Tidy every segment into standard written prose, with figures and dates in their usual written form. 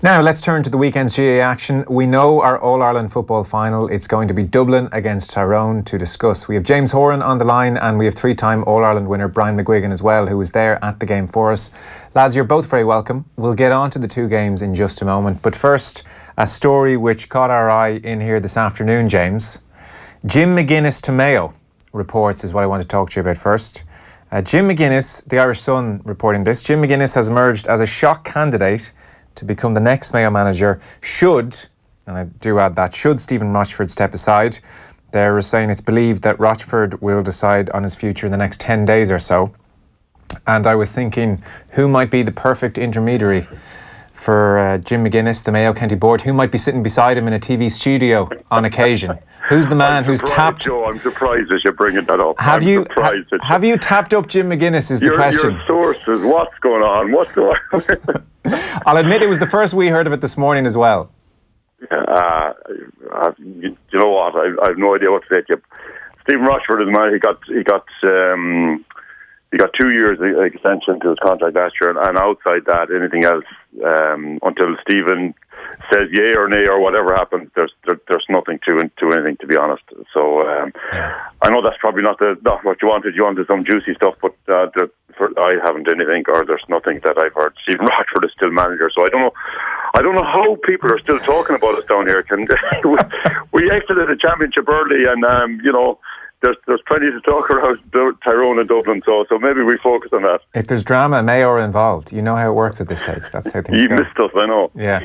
Now let's turn to the weekend's GAA action. We know our All-Ireland football final. It's going to be Dublin against Tyrone to discuss. We have James Horan on the line and we have three-time All-Ireland winner Brian McGuigan as well, who was there at the game for us. Lads, you're both very welcome. We'll get on to the two games in just a moment. But first, a story which caught our eye in here this afternoon, James. Jim McGuinness to Mayo reports is what I want to talk to you about first. Jim McGuinness, the Irish Sun reporting this, Jim McGuinness has emerged as a shock candidate to become the next Mayo manager should, and I do add that, should Stephen Rochford step aside. They're saying it's believed that Rochford will decide on his future in the next 10 days or so. And I was thinking, who might be the perfect intermediary for Jim McGuinness, the Mayo County Board? Who might be sitting beside him in a TV studio on occasion? Who's the man who's tapped... Joe, I'm surprised that you're bringing that up. Have you tapped up Jim McGuinness is the question. Your sources, what's going on? What's going on? I'll admit it was the first we heard of it this morning as well. You know what? I have no idea what to say to you. Stephen Rochford is the man. He got 2 years extension to his contract last year, and outside that, anything else until Stephen says yay or nay or whatever happens, there's nothing to anything, to be honest. So I know that's probably not what you wanted. You wanted some juicy stuff, but I haven't anything, or there's nothing that I've heard. Stephen Rochford is still manager, so I don't know how people are still talking about us down here. We exited the championship early, and there's plenty to talk around Tyrone and Dublin, so maybe we focus on that. If there's drama, Mayo are involved. You know how it works at this stage. That's how things go. You missed us, I know. Yeah.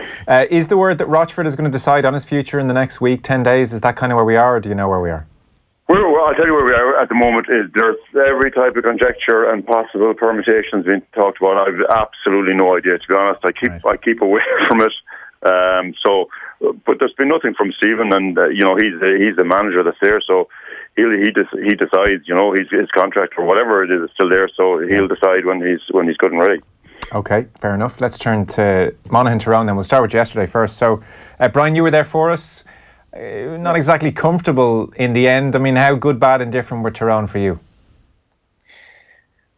Is the word that Rochford is going to decide on his future in the next week, 10 days? Is that kind of where we are, or do you know where we are? I'll tell you where we are at the moment. There's every type of conjecture and possible permutations being talked about. I've absolutely no idea, to be honest. I keep away from it. But there's been nothing from Stephen, and he's the manager that's there, so he decides. His contract or whatever it is still there, so he'll decide when he's good and ready. Okay, fair enough. Let's turn to Monaghan Tyrone then. We'll start with yesterday first. So, Brian, you were there for us. Not exactly comfortable in the end. I mean, how good, bad, and different were Tyrone for you?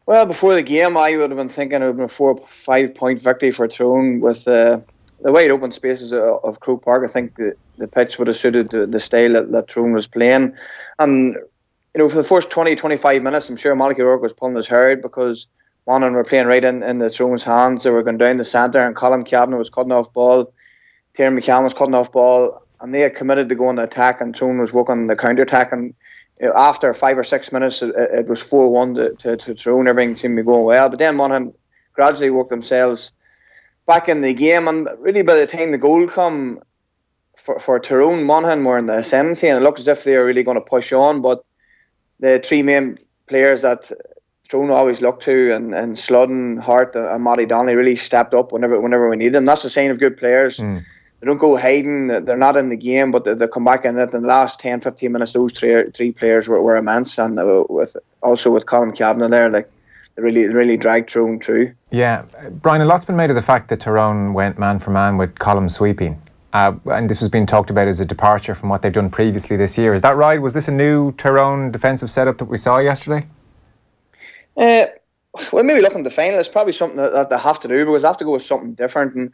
Well, before the game, I would have been thinking it would have been a 4 or 5 point victory for Tyrone with the wide open spaces of Croke Park. I think the pitch would have suited the style that Tyrone was playing. And, for the first 20-25 minutes, I'm sure Malachy O'Rourke was pulling his hair out because Monaghan were playing right in the Tyrone's hands. They were going down the centre, and Colin Cavanagh was cutting off ball. Kieran McCann was cutting off ball. And they had committed to go on the attack, and Tyrone was working the counter-attack. And after 5 or 6 minutes, it was 4-1 to Tyrone. Everything seemed to be going well. But then Monaghan gradually worked themselves back in the game. And really, by the time the goal come for Tyrone, Monaghan were in the ascendancy, and it looked as if they were really going to push on. But the three main players that Tyrone always looked to, and Sludden, Hart, and Matty Donnelly really stepped up whenever we needed them. That's a sign of good players. They don't go hiding. They're not in the game, but they come back in it. In the last 10-15 minutes, those three players were immense, and with Colin Cavanagh there, they really dragged Tyrone through. Yeah, Brian, a lot's been made of the fact that Tyrone went man for man with Colm sweeping, and this was being talked about as a departure from what they've done previously this year. Is that right? Was this a new Tyrone defensive setup that we saw yesterday? Well, maybe looking at the final, it's probably something that they have to do, because they have to go with something different. And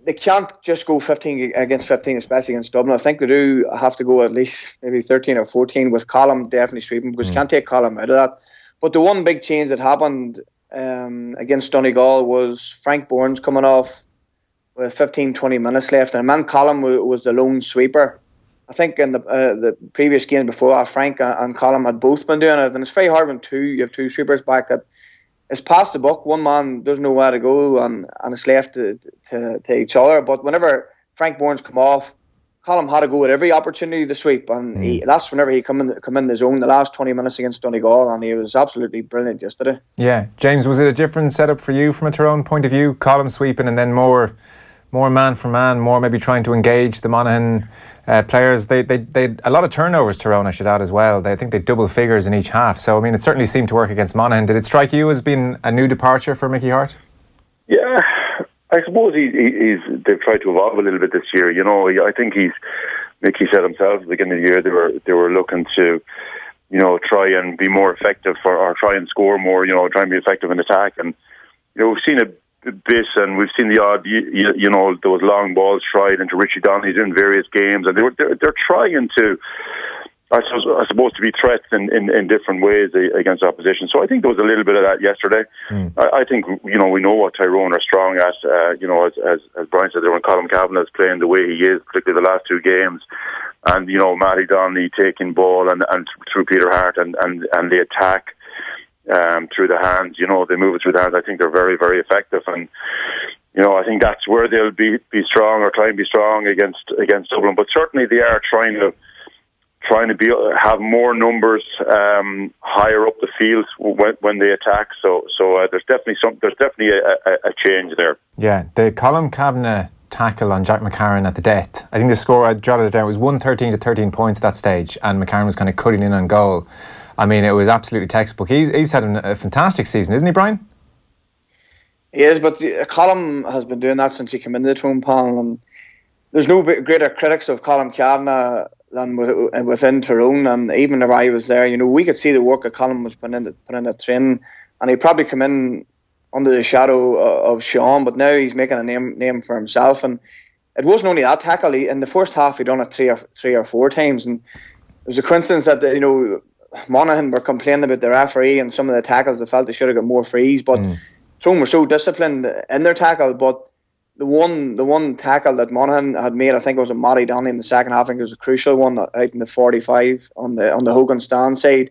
they can't just go 15 against 15, especially against Dublin. I think they do have to go at least maybe 13 or 14 with Colm definitely sweeping, because you can't take Colm out of that. But the one big change that happened against Donegal was Frank Bourne's coming off with 15-20 minutes left, and man Colm was the lone sweeper. I think in the previous game before, Frank and Colm had both been doing it, and it's very hard when you have two sweepers back that it's past the buck. One man doesn't know where to go, and it's left to each other. But whenever Frank Bourne's come off, Colm had to go at every opportunity to sweep, and that's whenever he come in the zone the last 20 minutes against Donegal, and he was absolutely brilliant yesterday. Yeah, James, was it a different setup for you from a Tyrone point of view? Colm sweeping, and then more man for man, more maybe trying to engage the Monaghan players. They a lot of turnovers, Tyrone, I should add as well. I think they double figures in each half. So I mean, it certainly seemed to work against Monaghan. Did it strike you as being a new departure for Mickey Hart? Yeah, I suppose they've tried to evolve a little bit this year. I think Mickey said himself at the beginning of the year they were looking to, try and be more effective or try and score more. Try and be effective in attack. And we've seen a bit, and we've seen the odd, you know, those long balls tried into Richie Donnelly in various games, and they're trying to, I suppose, to be threats in different ways against opposition. So I think there was a little bit of that yesterday. I think, you know, we know what Tyrone are strong at. You know, as Brian said, when Colm Kavanagh is playing the way he is, particularly the last two games, and you know, Matty Donnelly taking ball and through Peter Hart and the attack. Through the hands, you know, they move it through the hands. I think they're very, very effective, and you know, I think that's where they'll be strong, or try and be strong against Dublin. But certainly they are trying to have more numbers higher up the field when they attack. So there's definitely a change there. Yeah, the Colm Kavanagh tackle on Jack McCarran at the death. I think the score, I jotted it down, was 113 to 13 points at that stage, and McCarran was kind of cutting in on goal. I mean, it was absolutely textbook. He's had a fantastic season, isn't he, Brian? He is, but Colm has been doing that since he came into the Tyrone panel, and there's no greater critics of Colm Kavanagh than within Tyrone. And even if I was there, you know, we could see the work that Colm was putting in the training, and he probably come in under the shadow of Sean, but now he's making a name for himself. And it wasn't only that tackle. In the first half, he done it three or four times, and it was a coincidence that you know, Monaghan were complaining about the referee and some of the tackles. They felt they should have got more frees, but Tyrone were so disciplined in their tackle. But the one tackle that Monaghan had made, I think it was a Matty Donnelly in the second half. I think it was a crucial one out in the 45 on the Hogan stand side,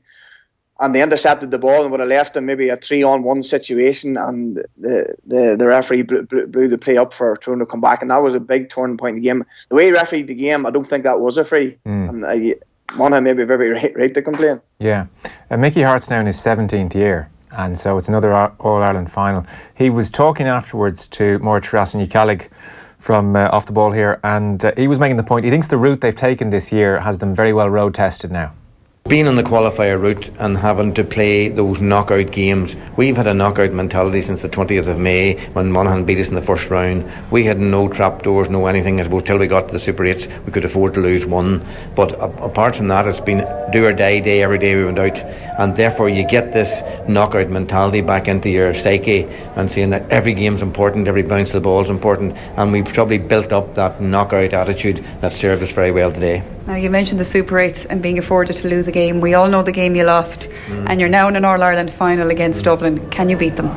and they intercepted the ball and would have left them maybe a 3-on-1 situation, and the referee blew the play up for Tyrone to come back, and that was a big turning point in the game. The way he refereed the game, I don't think that was a free. And Monaghan may be very right to complain. Yeah. Mickey Hart's now in his 17th year, and so it's another All-Ireland final. He was talking afterwards to Máire Triasan from Off the Ball here, and he was making the point, he thinks the route they've taken this year has them very well road tested now. Being on the qualifier route and having to play those knockout games, we've had a knockout mentality since the 20th of May when Monaghan beat us in the first round. We had no trapdoors, no anything. I suppose till we got to the Super 8s we could afford to lose one, but apart from that, it's been do or die day every day we went out, and therefore you get this knockout mentality back into your psyche and saying that every game's important, every bounce of the ball's important, and we've probably built up that knockout attitude that served us very well today. Now, you mentioned the Super 8s and being afforded to lose a game. We all know the game you lost, and you're now in an All-Ireland final against Dublin. Can you beat them?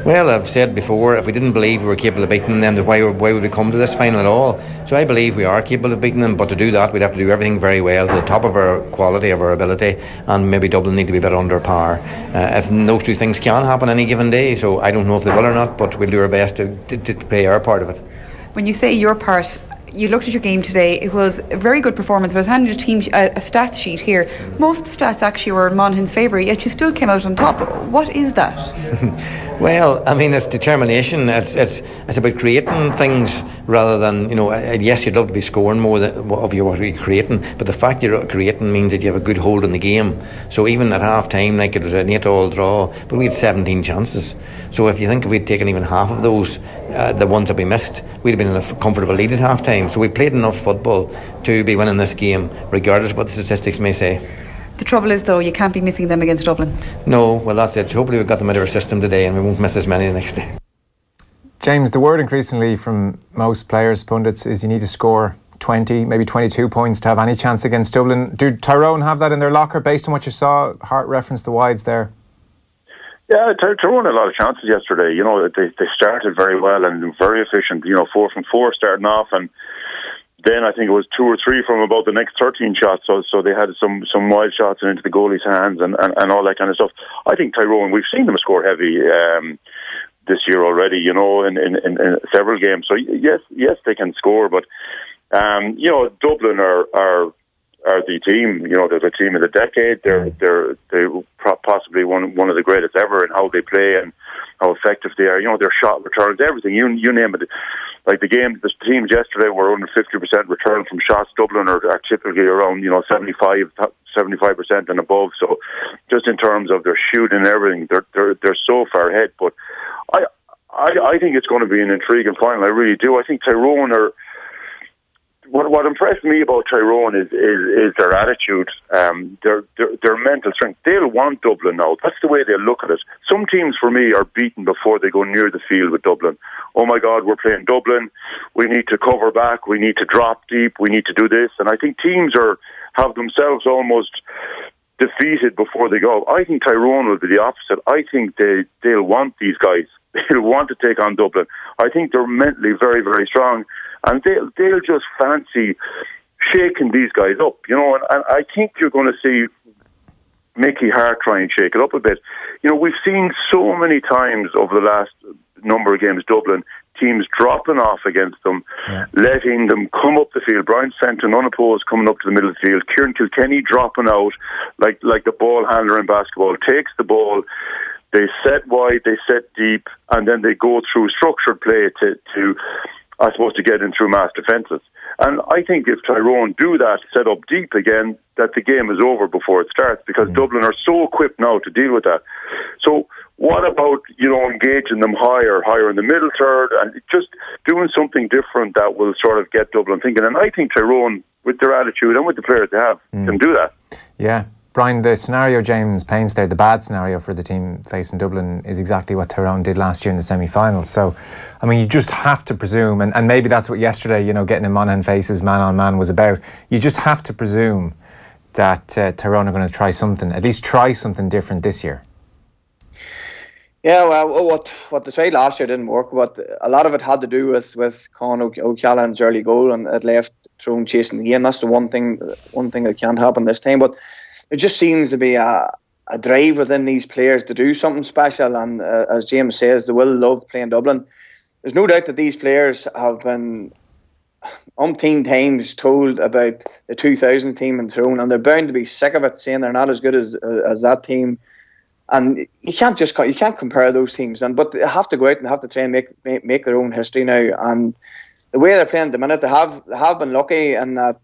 Well, I've said before, if we didn't believe we were capable of beating them, then why would we come to this final at all? So I believe we are capable of beating them, but to do that we'd have to do everything very well to the top of our quality, of our ability, and maybe Dublin need to be a bit under par. If those two things can happen any given day, so I don't know if they will or not, but we'll do our best to play our part of it. When you say your part, you looked at your game today. It was a very good performance. I was handing your team a stats sheet here. Most stats actually were in Monaghan's favour, yet you still came out on top. What is that? Well, I mean, it's determination. It's about creating things rather than, you know, yes, you'd love to be scoring more of what you're creating, but the fact you're creating means that you have a good hold in the game. So even at half time, like it was an 8-all draw, but we had 17 chances. So if you think if we'd taken even half of those, the ones that we missed, we'd have been in a comfortable lead at half time. So we played enough football to be winning this game, regardless of what the statistics may say. The trouble is, though, you can't be missing them against Dublin. No, well, that's it. Hopefully we've got them out of our system today and we won't miss as many the next day. James, the word increasingly from most players, pundits, is you need to score 20, maybe 22 points to have any chance against Dublin. Do Tyrone have that in their locker based on what you saw? Hart referenced the wides there. Yeah, Tyrone had a lot of chances yesterday. You know, they started very well and very efficient. You know, 4 from 4 starting off, and then I think it was 2 or 3 from about the next 13 shots. So they had some wild shots into the goalie's hands and all that kind of stuff. I think Tyrone, we've seen them score heavy this year already, you know, in several games. So yes, they can score, but you know, Dublin are the team. You know, they're the team of the decade. They're possibly one of the greatest ever in how they play and how effective they are. You know, their shot returns, everything. You name it. Like the teams yesterday were under 50% return from shots. Dublin are typically around, you know, 75% and above. So just in terms of their shooting and everything, they're so far ahead. But I think it's going to be an intriguing final. I really do. I think Tyrone are what impressed me about Tyrone is their attitude, their mental strength. They'll want Dublin now. That's the way they look at it. Some teams for me are beaten before they go near the field with Dublin. Oh my God, we're playing Dublin. We need to cover back. We need to drop deep. We need to do this. And I think teams have themselves almost defeated before they go. I think Tyrone will be the opposite. I think they'll want these guys. They'll want to take on Dublin. I think they're mentally very, very strong, and they'll just fancy shaking these guys up, you know. And I think you're going to see Mickey Hart try and shake it up a bit. You know, we've seen so many times over the last number of games, Dublin, teams dropping off against them, letting them come up the field. Brian Fenton unopposed coming up to the middle of the field. Kieran Kilkenny dropping out like the ball handler in basketball, takes the ball. They set wide, they set deep, and then they go through structured play to I suppose, to get in through mass defences. And I think if Tyrone do that, set up deep again, that the game is over before it starts, because Dublin are so equipped now to deal with that. So what about, you know, engaging them higher in the middle third, and just doing something different that will sort of get Dublin thinking? And I think Tyrone, with their attitude and with the players they have, can do that. Yeah. Brian, the scenario James paints there, the bad scenario for the team facing Dublin, is exactly what Tyrone did last year in the semi-finals. So, I mean, you just have to presume, and maybe that's what yesterday, you know, getting in Monaghan faces man-on-man was about. You just have to presume that Tyrone are going to try something, at least try something different this year. Yeah, well, what they tried last year didn't work, but a lot of it had to do with Con O'Callaghan's early goal, and it left Tyrone chasing the game. That's the one thing that can't happen this time. But it just seems to be a drive within these players to do something special, and as James says, they will love playing Dublin. There's no doubt that these players have been umpteen times told about the 2000 team in Tyrone, and they're bound to be sick of it, saying they're not as good as that team. And you can't compare those teams, but they have to go out and have to try and make their own history now. And the way they're playing at the minute, they have been lucky in that,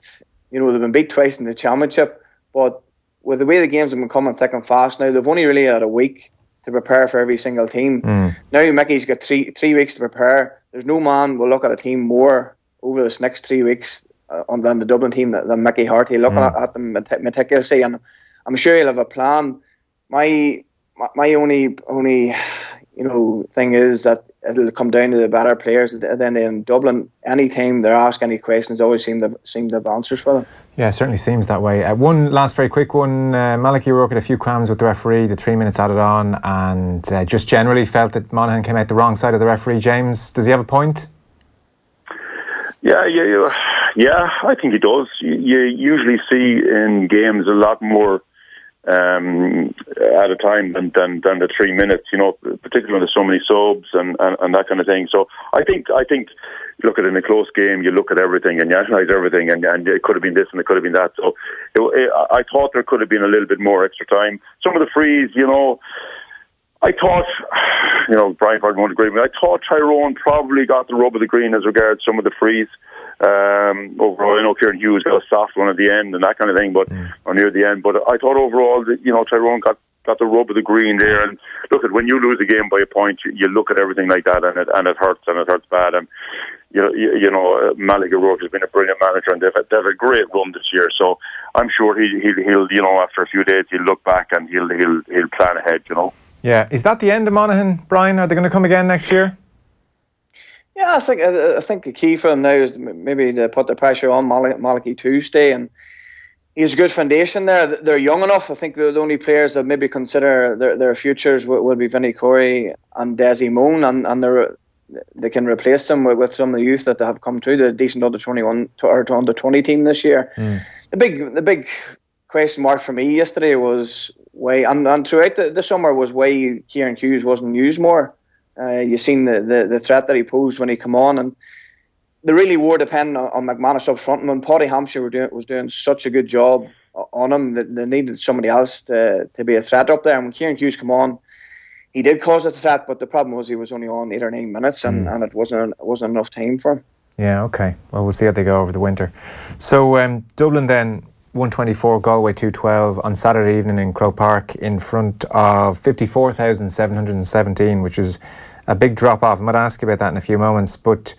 you know, they've been beat twice in the championship, but with the way the games have been coming thick and fast now, they've only really had a week to prepare for every single team. Now Mickey's got three weeks to prepare. There's no man will look at a team more over this next 3 weeks than the Dublin team than Mickey Hart. He'll look at them meticulously, and I'm sure he'll have a plan. My only thing is that it'll come down to the better players. Then in Dublin, any time they're asked any questions, always seem to have answers for them. Yeah, it certainly seems that way. One last very quick one. Malachy O'Rourke had a few crams with the referee, the 3 minutes added on, and just generally felt that Monaghan came out the wrong side of the referee. James, does he have a point? Yeah, I think he does. You usually see in games a lot more at a time than the 3 minutes, you know, particularly when there's so many subs and that kind of thing. So I think look at it in a close game, you look at everything and you analyse everything, and it could have been this and it could have been that. So I thought there could have been a little bit more extra time. Some of the frees, you know, I thought, you know, Brian probably won't agree with me, I thought Tyrone probably got the rub of the green as regards some of the frees. Overall, I know Kieran Hughes got a soft one at the end and that kind of thing, or near the end. But I thought overall that, you know, Tyrone got the rub of the green there. And look, when you lose a game by a point, you look at everything like that, and it hurts bad. And you know, Malachy O'Rourke has been a brilliant manager, and they've had a great run this year. So I'm sure he'll you know, after a few days he'll look back and he'll plan ahead. You know. Yeah, is that the end of Monaghan, Brian? Are they going to come again next year? Yeah, I think the key for them now is maybe to put the pressure on Malachy to stay, and he's a good foundation there. They're young enough. I think the only players that maybe consider their futures will be Vinnie Corey and Desi Moan, and they can replace them with some of the youth that they have come through, the decent under 21 or under 20 team this year. The big question mark for me yesterday was why, and throughout the summer, was why Kieran Hughes wasn't used more. You've seen the threat that he posed when he came on, and they really were depending on McManus up front. And when Paddy Hampshire was doing such a good job on him, that they needed somebody else to be a threat up there. And when Kieran Hughes came on, he did cause a threat, but the problem was he was only on 8 or 9 minutes, and it wasn't enough time for him. Yeah, okay. Well, we'll see how they go over the winter. So Dublin then 124, Galway 212 on Saturday evening in Croke Park in front of 54,717, which is a big drop off. I might ask you about that in a few moments, but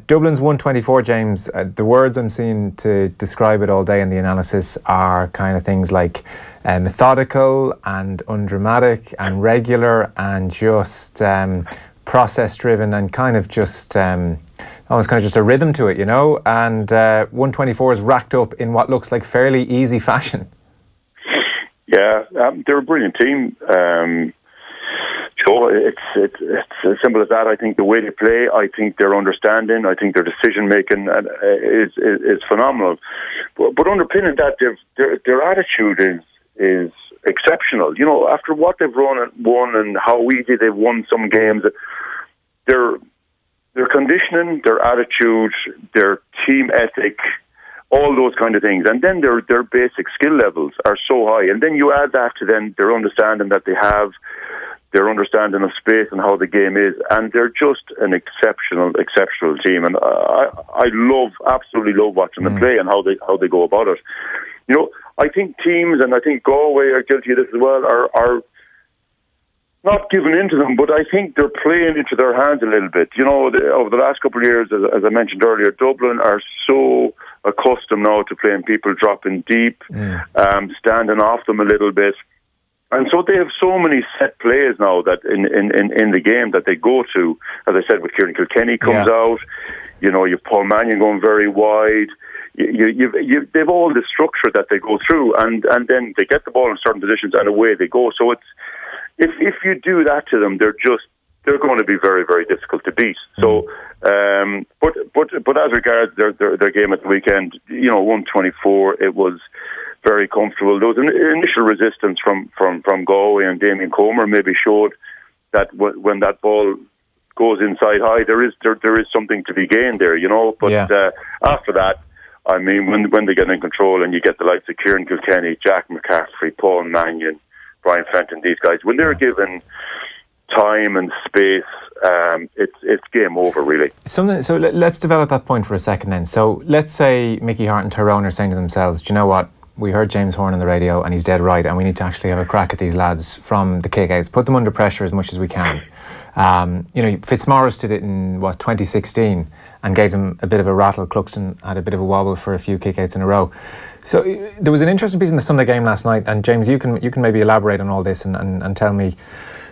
Dublin's 124, James. The words I'm seeing to describe it all day in the analysis are kind of things like methodical and undramatic and regular and just process-driven and kind of just almost kind of just a rhythm to it, you know. And 124 is racked up in what looks like fairly easy fashion. Yeah, they're a brilliant team. So it's as simple as that. I think the way they play, I think their understanding, I think their decision making is phenomenal. But underpinning that, their attitude is exceptional. You know, after what they've won and how easy they've won some games, their conditioning, their attitude, their team ethic, all those kind of things, and then their basic skill levels are so high. And then you add that to then their understanding that they have, their understanding of space and how the game is, and they're just an exceptional team. And I absolutely love watching them play and how they go about it. You know, I think teams, and I think Galway are guilty of this as well, are not giving into them, but I think they're playing into their hands a little bit. You know, over the last couple of years, as I mentioned earlier, Dublin are so accustomed now to playing people dropping deep, standing off them a little bit. And so they have so many set plays now that in the game that they go to. As I said, with Kieran Kilkenny comes out, you know, you've Paul Mannion going very wide. They've all the structure that they go through, and then they get the ball in certain positions and away they go. So it's if you do that to them, they're going to be very, very difficult to beat. So, but as regards their game at the weekend, you know, 124, it was very comfortable. There was an initial resistance from Galway, and Damien Comer maybe showed that when that ball goes inside high, there is something to be gained there, you know. But after that, I mean, when they get in control and you get the likes of Kieran Kilkenny, Jack McCaffrey, Paul Mannion, Brian Fenton, these guys, when they're given time and space, it's game over, really. So let's develop that point for a second then. So let's say Mickey Hart and Tyrone are saying to themselves, do you know what? We heard James Horan on the radio and he's dead right, and we need to actually have a crack at these lads from the kick-outs, put them under pressure as much as we can. You know, Fitzmaurice did it in 2016 and gave them a bit of a rattle. Cluxton had a bit of a wobble for a few kick-outs in a row. So there was an interesting piece in the Sunday game last night, and James, you can maybe elaborate on all this and tell me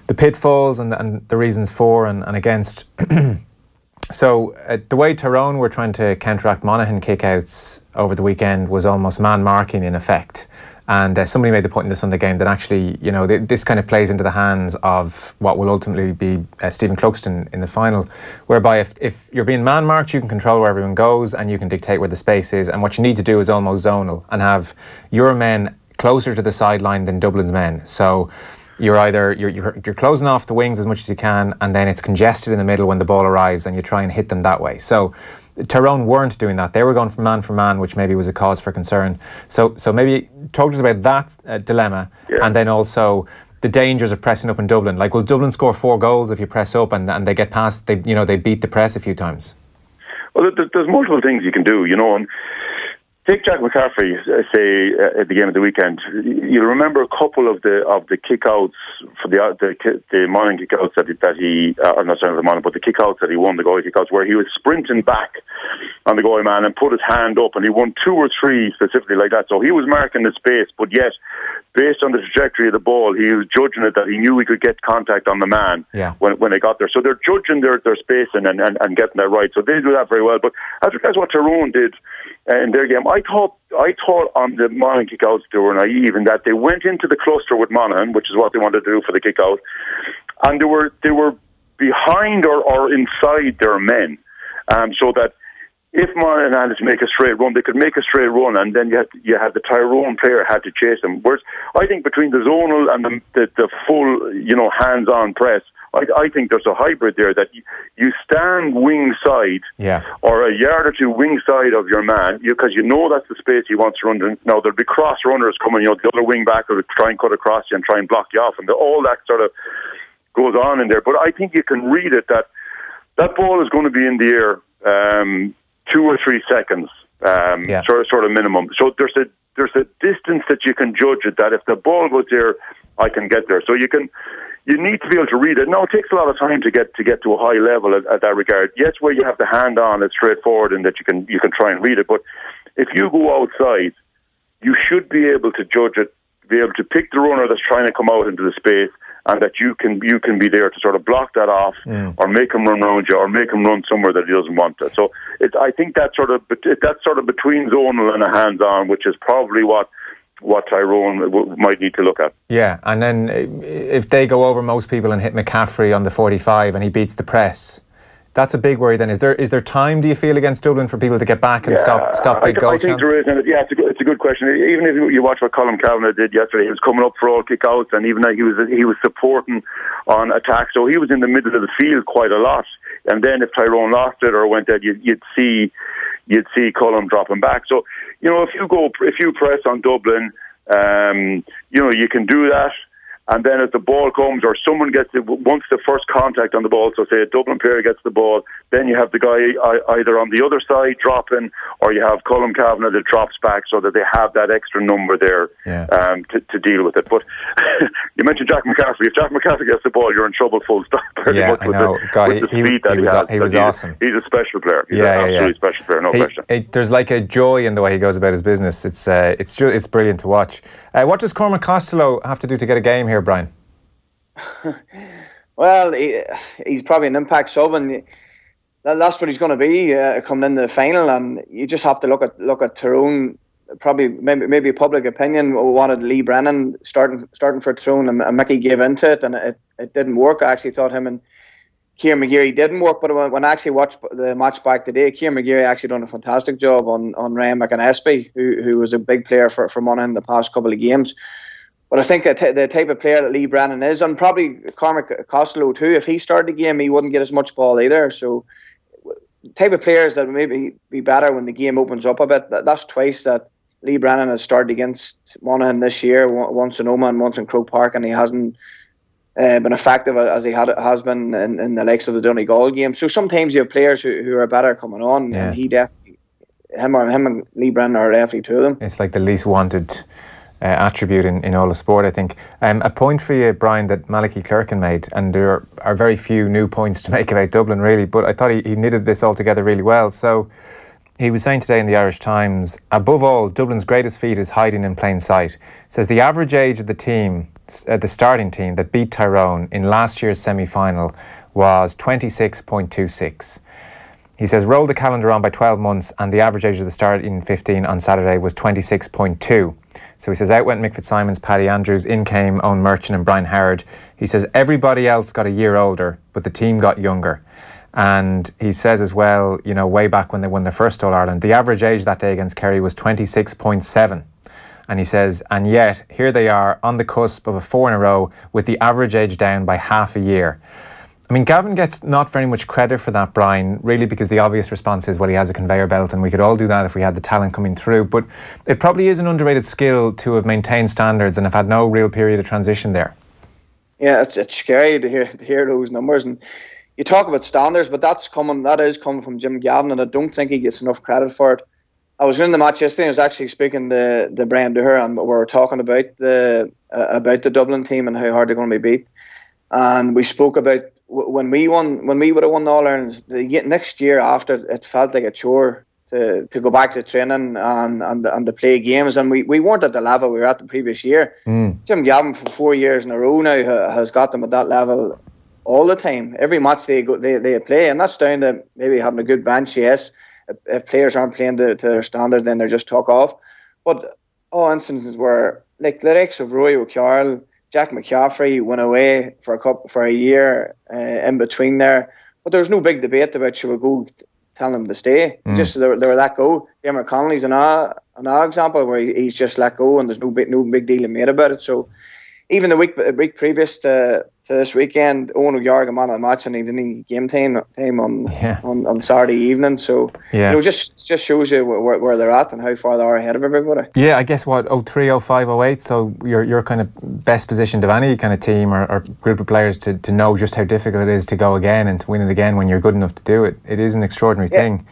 the pitfalls and the reasons for and against. So the way Tyrone were trying to counteract Monaghan kickouts over the weekend was almost man marking in effect. And somebody made the point in the Sunday game that actually, you know, this kind of plays into the hands of what will ultimately be Stephen Cluxton in the final, whereby if you're being man marked, you can control where everyone goes and you can dictate where the space is. And what you need to do is almost zonal and have your men closer to the sideline than Dublin's men. So you're either you're closing off the wings as much as you can, and then it's congested in the middle when the ball arrives, and you try and hit them that way. So Tyrone weren't doing that. They were going for man, which maybe was a cause for concern. So maybe talk to us about that dilemma, and then also the dangers of pressing up in Dublin. Like, will Dublin score 4 goals if you press up and they get past? They beat the press a few times. Well, there's multiple things you can do, you know. And take Jack McCaffrey, say at the game of the weekend. You'll remember a couple of the kick-outs for the Monaghan kick-outs that he I'm not saying the Monaghan, but the kick-outs that he won, the Galway kick-outs, where he was sprinting back on the Galway man and put his hand up, and he won 2 or 3 specifically like that. So he was marking the space, but yet, based on the trajectory of the ball, he was judging it that he knew he could get contact on the man when they got there. So they're judging their spacing and getting that right. So they do that very well. But as regards what Tyrone did in their game, I thought on the Monaghan kick-outs they were naive in that they went into the cluster with Monaghan, which is what they wanted to do for the kick-out, and they were behind or inside their men, so that if Monaghan had to make a straight run, they could make a straight run, and then you had the Tyrone player had to chase them. Whereas I think between the zonal and the full, you know, hands-on press, I think there's a hybrid there that you stand wing side or a yard or two wing side of your man, because you know that's the space he wants to run. Now there'll be cross runners coming, you know, the other wing back will try and cut across you and try and block you off, and all that sort of goes on in there. But I think you can read it that ball is going to be in the air 2 or 3 seconds, sort of minimum. So there's a distance that you can judge it, that if the ball goes there, I can get there. So you need to be able to read it. Now, it takes a lot of time to get to a high level at that regard. Yes, where you have the hand on, it's straightforward and that you can try and read it. But if you go outside, you should be able to judge it, be able to pick the runner that's trying to come out into the space, and that you can be there to sort of block that off, or make him run around you, or make him run somewhere that he doesn't want to. So I think that's sort of between zonal and a hands-on, which is probably what Tyrone might need to look at. Yeah, and then if they go over most people and hit McCaffrey on the 45 and he beats the press, that's a big worry then. Is there time, do you feel, against Dublin for people to get back and stop big goal chances? I think there is, and it's a good question. Even if you watch what Colm Kavanagh did yesterday, he was coming up for all kick-outs, and even he was supporting on attack, so he was in the middle of the field quite a lot. And then if Tyrone lost it or went dead, you'd see Colm dropping back. So, if you press on Dublin, you can do that. And then as the ball comes, or someone gets it, once the first contact on the ball, so say a Dublin player gets the ball, then you have the guy either on the other side dropping, or you have Colm Kavanagh that drops back so that they have that extra number there to deal with it. But you mentioned Jack McCaffrey. If Jack McCaffrey gets the ball, you're in trouble full stop. Yeah, I know. He was awesome. He's a special player. He's an absolutely special player, no question. There's like a joy in the way he goes about his business. It's brilliant to watch. What does Cormac Costello have to do to get a game here, Brian? Well, he's probably an impact sub, and that's what he's going to be coming into the final. And you just have to look at Tyrone. Probably maybe public opinion wanted Lee Brennan starting for Tyrone, and Mickey gave into it, and it didn't work. I actually thought him and Kieran McGeary didn't work, but when I actually watched the match back today, Kieran McGeary actually done a fantastic job on Ryan McInnesby, who was a big player for Monaghan in the past couple of games. But I think the type of player that Lee Brennan is, and probably Cormac Costello too, if he started the game, he wouldn't get as much ball either. So the type of players that maybe be better when the game opens up a bit. That's twice that Lee Brennan has started against Monaghan this year, once in Omagh and once in Croke Park, and he hasn't been effective as he has been in the likes of the Donegal game. So sometimes you have players who are better coming on, and he definitely, him and Lee Brennan are definitely two of them. It's like the least wanted attribute in all of sport, I think. A point for you, Brian, that Malachy Clerkin made, and there are very few new points to make about Dublin, really, but I thought he knitted this all together really well. So he was saying today in the Irish Times, above all, Dublin's greatest feat is hiding in plain sight. Says the average age of the team, the starting team that beat Tyrone in last year's semi-final was 26.26. He says roll the calendar on by 12 months and the average age of the starting 15 on Saturday was 26.2. So he says out went Mick Fitzsimons, Paddy Andrews, in came Owen Merchant and Brian Howard. He says everybody else got a year older, but the team got younger. And he says as well, way back when they won their first All-Ireland, the average age that day against Kerry was 26.7. And he says, and yet, here they are on the cusp of a 4 in a row with the average age down by half a year. I mean, Gavin gets not very much credit for that, Brian, really, because the obvious response is, well, he has a conveyor belt and we could all do that if we had the talent coming through. But it probably is an underrated skill to have maintained standards and have had no real period of transition there. Yeah, it's scary to hear those numbers. And you talk about standards, but that is coming from Jim Gavin, and I don't think he gets enough credit for it. I was in the match yesterday. I was actually speaking to Brian Dooher, and we were talking about the Dublin team and how hard they're going to be beat. And we spoke about when we would have won the All-Ireland next year after, it felt like a chore to go back to training and to play games, and we weren't at the level we were at the previous year. Jim Gavin for 4 years in a row now has got them at that level all the time. Every match they play, and that's down to maybe having a good bench. Yes, if players aren't playing to their standard, then they're just talk off. But all instances where, like the likes of Roy O'Carroll, Jack McCaffrey went away for a year in between there, but there was no big debate about should we go tell them to stay. Just they were let go. Dermot Connolly's another example where he's just let go and there's no big deal made about it. So even the week previous to this weekend, Owen O'Garrick got man of the match and he didn't game time on Saturday evening. So just shows you where they're at and how far they are ahead of everybody. Yeah, I guess 03, 05, 08. So you're kind of best positioned of any kind of team or group of players to know just how difficult it is to go again and to win it again when you're good enough to do it. It is an extraordinary thing.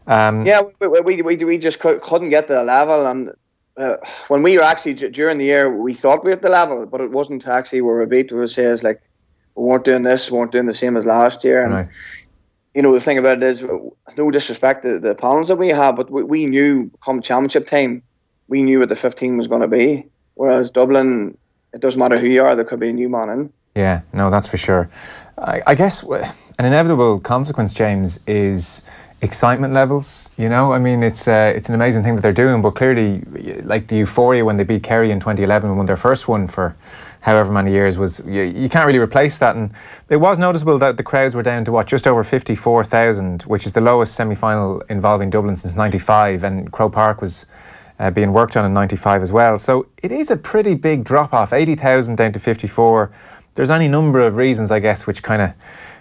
We just couldn't get to the level, and when we were actually during the year, we thought we were at the level, but it wasn't actually where we beat. We says like we weren't doing this, we weren't doing the same as last year, and right. You know, the thing about it is, no disrespect to the opponents that we have, but we knew come championship time, we knew what the 15 was going to be. Whereas Dublin, it doesn't matter who you are, there could be a new man in. Yeah, no, that's for sure. I guess an inevitable consequence, James, is excitement levels. You know, I mean, it's an amazing thing that they're doing, but clearly, like the euphoria when they beat Kerry in 2011 and won their first one for however many years was, you can't really replace that. And it was noticeable that the crowds were down to just over 54,000, which is the lowest semi-final involving Dublin since '95, and Croke Park was being worked on in '95 as well. So it is a pretty big drop off, 80,000 down to 54. There's any number of reasons, I guess, which kind of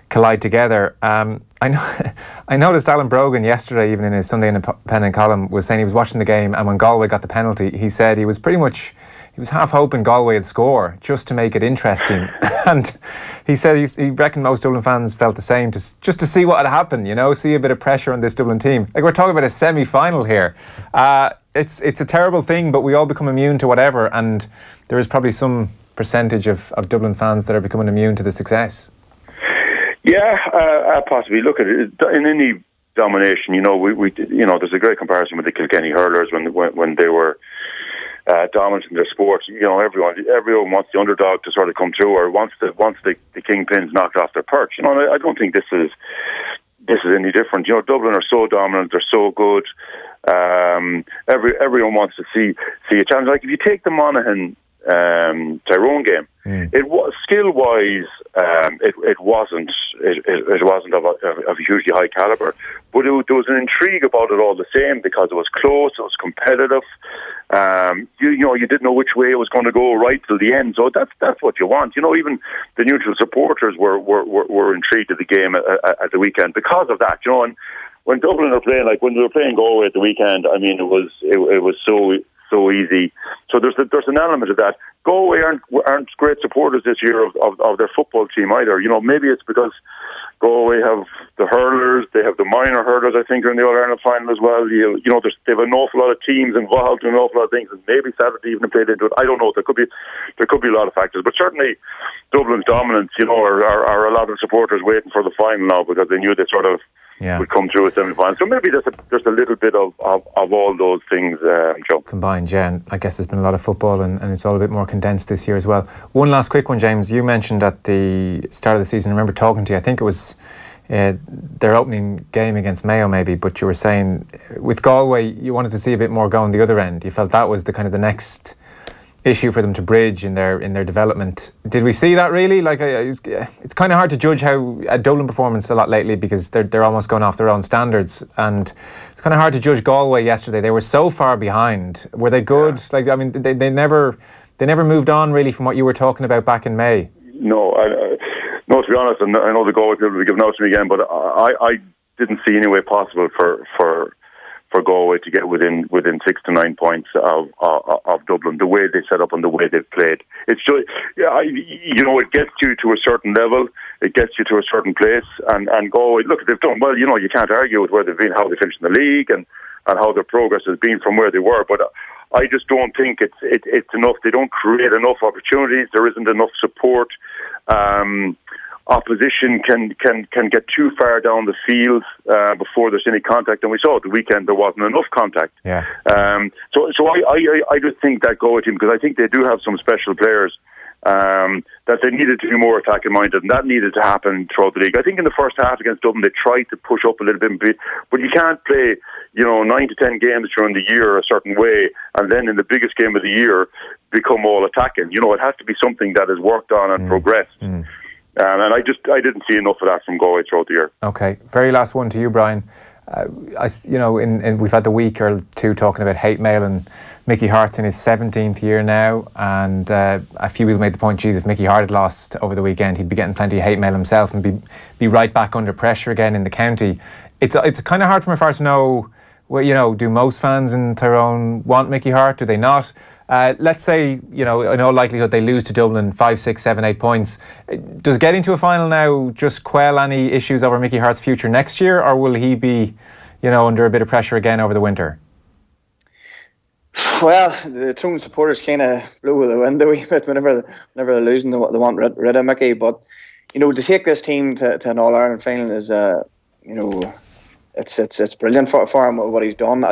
collide together. I noticed Alan Brogan yesterday, even in his Sunday Independent column, was saying he was watching the game, and when Galway got the penalty, he said he was half hoping Galway would score just to make it interesting. And he said he reckoned most Dublin fans felt the same, just to see what had happened, you know, see a bit of pressure on this Dublin team. Like, we're talking about a semi-final here. It's a terrible thing, but we all become immune to whatever, and there is probably some percentage of Dublin fans that are becoming immune to the success. Yeah, possibly. Look at it in any domination. You know, we there's a great comparison with the Kilkenny hurlers when they were dominant in their sport. You know, everyone wants the underdog to sort of come through, or wants the kingpins knocked off their perch. You know, I don't think this is any different. You know, Dublin are so dominant, they're so good. Everyone wants to see a challenge. Like if you take the Monaghan Tyrone game, it was skill-wise, it wasn't of a hugely high caliber, but there was an intrigue about it all the same, because it was close, it was competitive. You didn't know which way it was going to go right till the end. So that's what you want. You know, even the neutral supporters were intrigued at the game at the weekend because of that. You know, and when Dublin are playing, like when they were playing Galway at the weekend, I mean, it was so easy. So there's an element of that. Galway aren't great supporters this year of their football team either. You know, maybe it's because Galway have the hurlers, they have the minor hurlers, I think, are in the All-Ireland final as well. You know, they have an awful lot of teams involved in an awful lot of things, and maybe Saturday even played into it. I don't know. There could be a lot of factors, but certainly Dublin's dominance, you know, are a lot of supporters waiting for the final now, because they knew they sort of would come through a semi-final. So maybe there's a little bit of all those things, Joe. Combined, yeah. And I guess there's been a lot of football, and it's all a bit more condensed this year as well. One last quick one, James. You mentioned at the start of the season, I remember talking to you, I think it was their opening game against Mayo maybe, but you were saying with Galway you wanted to see a bit more going the other end. You felt that was the kind of the next issue for them to bridge in their development. Did we see that really? Like, it's kind of hard to judge how a Dublin performance a lot lately, because they're almost going off their own standards, and it's kind of hard to judge Galway yesterday. They were so far behind. Were they good? Yeah. Like, I mean, they never moved on really from what you were talking about back in May. No, to be honest, and I know the Galway people will be giving out to me again, but I didn't see any way possible for Galway to get within 6 to 9 points of Dublin, the way they set up and the way they've played. It's just, it gets you to a certain level, it gets you to a certain place, and Galway, look, they've done well. You know, you can't argue with where they've been, how they finished in the league, and how their progress has been from where they were. But I just don't think it's enough. They don't create enough opportunities. There isn't enough support. Opposition can get too far down the field before there's any contact, and we saw at the weekend there wasn't enough contact. Yeah. So I just think that Galway team, because I think they do have some special players, that they needed to be more attacking minded, and that needed to happen throughout the league. I think in the first half against Dublin they tried to push up a little bit, but you can't play 9 to 10 games during the year a certain way, and then in the biggest game of the year become all attacking. You know, it has to be something that is worked on and progressed. And I didn't see enough of that from Galway throughout the year. Okay, very last one to you, Brian. We've had the week or two talking about hate mail, and Mickey Hart's in his 17th year now, and a few people made the point, geez, if Mickey Hart had lost over the weekend, he'd be getting plenty of hate mail himself and be right back under pressure again in the county. It's kind of hard from afar to know, well, do most fans in Tyrone want Mickey Hart? Do they not? Let's say, in all likelihood, they lose to Dublin 5, 6, 7, 8 points. Does getting to a final now just quell any issues over Mickey Hart's future next year, or will he be, under a bit of pressure again over the winter? Well, the Tyrone supporters kind of blew the wind a wee bit whenever they're losing. They want rid of Mickey, but to take this team to an All Ireland final is it's brilliant for him what he's done.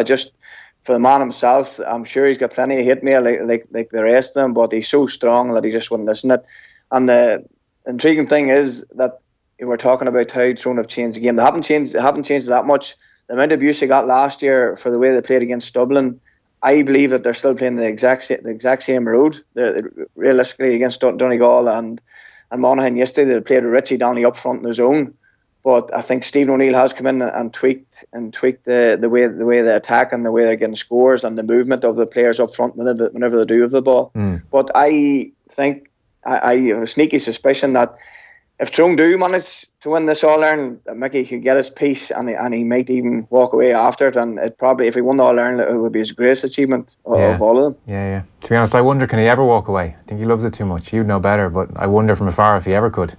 For the man himself, I'm sure he's got plenty of hate mail like the rest of them, but he's so strong that he just wouldn't listen to it. And the intriguing thing is that we're talking about how Tyrone have changed the game. They haven't changed that much. The amount of abuse they got last year for the way they played against Dublin, I believe that they're still playing the exact same road. Realistically, against Donegal and Monaghan yesterday, they played Richie Downey up front in his own. But I think Stephen O'Neill has come in and tweaked the way they attack and the way they're getting scores and the movement of the players up front whenever they do have the ball. But I think I have a sneaky suspicion that if Tyrone do manage to win this All-Ireland, Mickey could get his piece and he might even walk away after it. And it probably, if he won the All-Ireland, it would be his greatest achievement of all of them. Yeah. To be honest, I wonder, can he ever walk away? I think he loves it too much. You'd know better, but I wonder from afar if he ever could.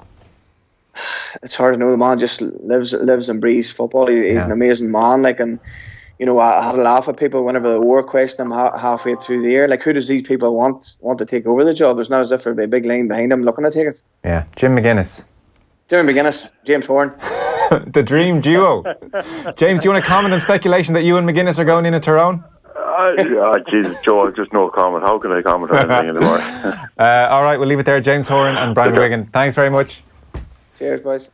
It's hard to know. The man just lives and breathes football. He's an amazing man. I had a laugh at people whenever they were questioning him halfway through the year. Who does these people want to take over the job? It's not as if there'd be a big line behind him looking to take it. Yeah, Jim McGuinness, James Horan. The dream duo. James, do you want to comment on speculation that you and McGuinness are going in at Tyrone? Jesus, Joe, just no comment. How can I comment on anything anymore? All right, we'll leave it there. James Horan and Brian McGuigan. Thanks very much. Cheers, boys.